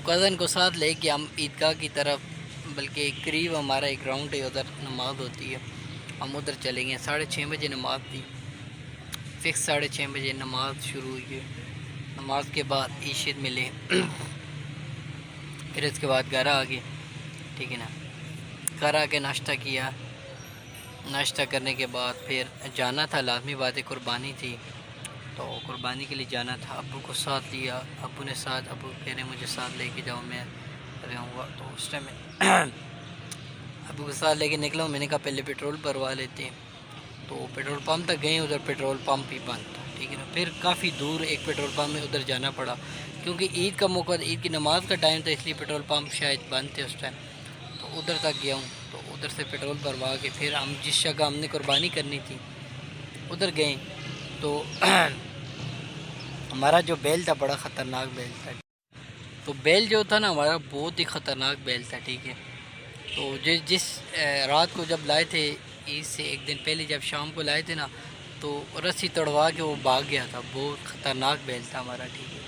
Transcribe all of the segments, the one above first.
Cousin کو ساتھ لے کے ہم عیدگاہ کی طرف، بلکہ قریب ہمارا ایک گراؤنڈ ہے، ادھر نماز ہوتی ہے، ہم ادھر چلیں گے۔ 6:30 بجے نماز تھی، فکس 6:30 بجے نماز شروع ہوئی ہے۔ نماز کے بعد عشاء ملے، پھر اس کے بعد گھر آ گئے، ٹھیک ہے نا۔ گھر آ کے ناشتہ کیا، ناشتہ کرنے کے بعد پھر جانا تھا، لازمی بات ہے، قربانی تھی تو قربانی کے لیے جانا تھا۔ ابو کو ساتھ لیا، ابو نے ساتھ، ابو کہہ رہے ہیں مجھے ساتھ لے کے جاؤ، میں رہوں گا، تو اس ٹائم میں ابو کو ساتھ لے کے نکلا ہوں۔ میں نے کہا پہلے پیٹرول بھروا لیتے ہیں، تو پیٹرول پمپ تک گئے، ادھر پیٹرول پمپ ہی بند تھا، ٹھیک ہے نا۔ پھر کافی دور ایک پیٹرول پمپ میں ادھر جانا پڑا، کیونکہ عید کا موقع، عید کی نماز کا ٹائم تھا، اس لیے پیٹرول پمپ شاید بند تھے اس ٹائم، تو ادھر تک گیا ہوں۔ تو ادھر سے پیٹرول بھروا کے پھر ہم جس جگہ ہم نے قربانی کرنی تھی ادھر گئے، تو ہمارا جو بیل تھا بڑا خطرناک بیل تھا، تو بیل جو تھا نا ہمارا بہت ہی خطرناک بیل تھا، ٹھیک ہے۔ تو جس رات کو جب لائے تھے، عید سے ایک دن پہلے جب شام کو لائے تھے نا، تو رسی توڑوا کے وہ بھاگ گیا تھا، بہت خطرناک بیل تھا ہمارا، ٹھیک ہے۔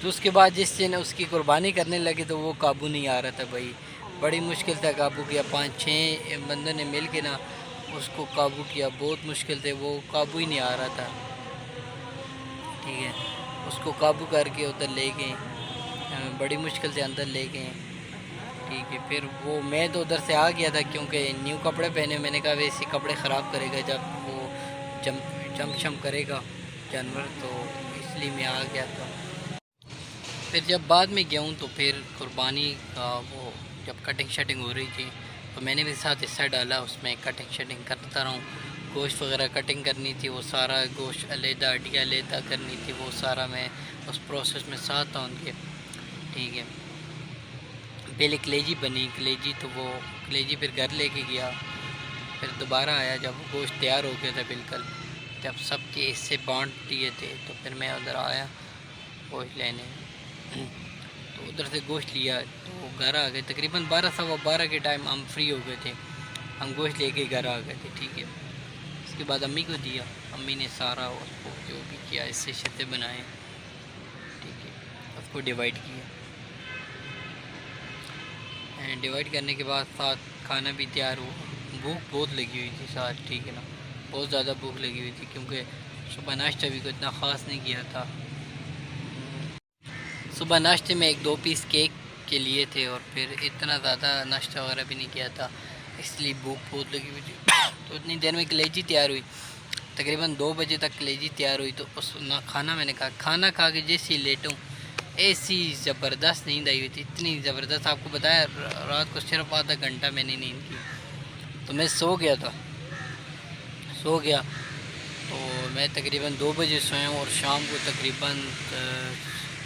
تو اس کے بعد جس دن اس کی قربانی کرنے لگے تو وہ قابو نہیں آ رہا تھا بھائی، بڑی مشکل سے قابو کیا، 5-6 بندوں نے مل کے نا اس کو قابو کیا، بہت مشکل سے، وہ قابو ہی نہیں آ رہا تھا، ٹھیک ہے۔ اس کو قابو کر کے ادھر لے گئے، بڑی مشکل سے اندر لے گئے، ٹھیک ہے۔ پھر وہ میں تو ادھر سے آ گیا تھا، کیونکہ نیو کپڑے پہنے، میں نے کہا ویسے کپڑے خراب کرے گا جب وہ جم کرے گا جانور، تو اس لیے میں آ گیا تھا۔ پھر جب بعد میں گیا ہوں تو پھر قربانی کا وہ جب کٹنگ شٹنگ ہو رہی تھی تو میں نے بھی ساتھ حصہ ڈالا، اس میں کٹنگ شٹنگ کرتا رہا ہوں، گوشت وغیرہ کٹنگ کرنی تھی، وہ سارا گوشت علیحدہ، ہڈیاں علیحدہ کرنی تھی، وہ سارا میں اس پروسیس میں ساتھ تھا ان کے، ٹھیک ہے۔ پہلے کلیجی بنی، کلیجی تو وہ کلیجی پھر گھر لے کے گیا، پھر دوبارہ آیا جب گوشت تیار ہو گیا تھا بالکل، جب سب کے حصے بانٹ دیے تھے، تو پھر میں ادھر آیا گوشت لینے، تو ادھر سے گوشت لیا تو گھر آ گئے، تقریباً 12 کے ٹائم ہم فری ہو گئے تھے، ہم گوشت لے کے گھر آ گئے تھے، ٹھیک ہے۔ اس کے بعد امی کو دیا، امی نے سارا اس کو جو بھی کیا، اس سے شتے بنائے، ٹھیک ہے، اس کو ڈیوائڈ کیا، ڈیوائڈ کرنے کے بعد ساتھ کھانا بھی تیار ہوا، بھوک بہت لگی ہوئی تھی ساتھ، ٹھیک ہے نا، بہت زیادہ بھوک لگی ہوئی تھی، کیونکہ صبح ناشتہ بھی کوئی اتنا خاص نہیں کیا تھا۔ صبح ناشتے میں 1-2 پیس کیک کے لیے تھے، اور پھر اتنا زیادہ ناشتہ وغیرہ بھی نہیں کیا تھا، اس لیے بھوک بہت لگی ہوئی تھی۔ تو اتنی دیر میں کلیجی تیار ہوئی، تقریباً 2 بجے تک کلیجی تیار ہوئی، تو اس کھانا میں نے کہا، کھانا کھا کے جیسے لیٹوں ایسی زبردست نیند آئی ہوئی تھی، اتنی زبردست، آپ کو بتایا رات کو صرف آدھا گھنٹہ میں نے نیند کی، تو میں سو گیا تھا، سو گیا تو میں تقریباً 2 بجے سویا ہوں، اور شام کو تقریباً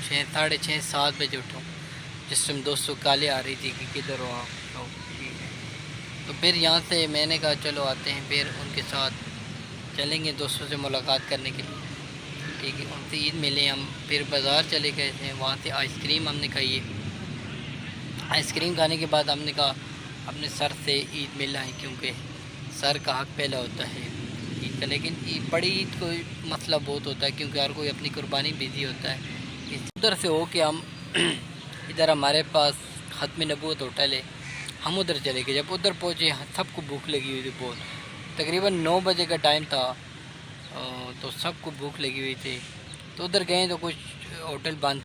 6:30-7 بجے اٹھا ہوں، جس ٹائم دوستوں کالے آ رہی تھی کہ کدھر ہو آپ، تو پھر یہاں سے میں نے کہا چلو آتے ہیں، پھر ان کے ساتھ چلیں گے دوستوں سے ملاقات کرنے کے لیے، ٹھیک ہے، ان سے عید ملے ہم، پھر بازار چلے گئے تھے، وہاں سے آئس کریم ہم نے کھائی ہے، آئس کریم کھانے کے بعد ہم نے کہا اپنے سر سے عید ملا ہے، کیونکہ سر کا حق پہلا ہوتا ہے عید کا، لیکن بڑی عید کو مسئلہ بہت ہوتا ہے، کیونکہ ہر کوئی اپنی قربانی بزی ہوتا ہے۔ ادھر سے ہو کے ہم ادھر ہمارے پاس ختم نبوت ہوٹل ہے، ہم ادھر چلے گئے، جب ادھر پہنچے سب کو بھوک لگی ہوئی تھی بہت، تقریباً 9 بجے کا ٹائم تھا، تو سب کو بھوک لگی ہوئی تھی، تو ادھر گئے تو کچھ ہوٹل بند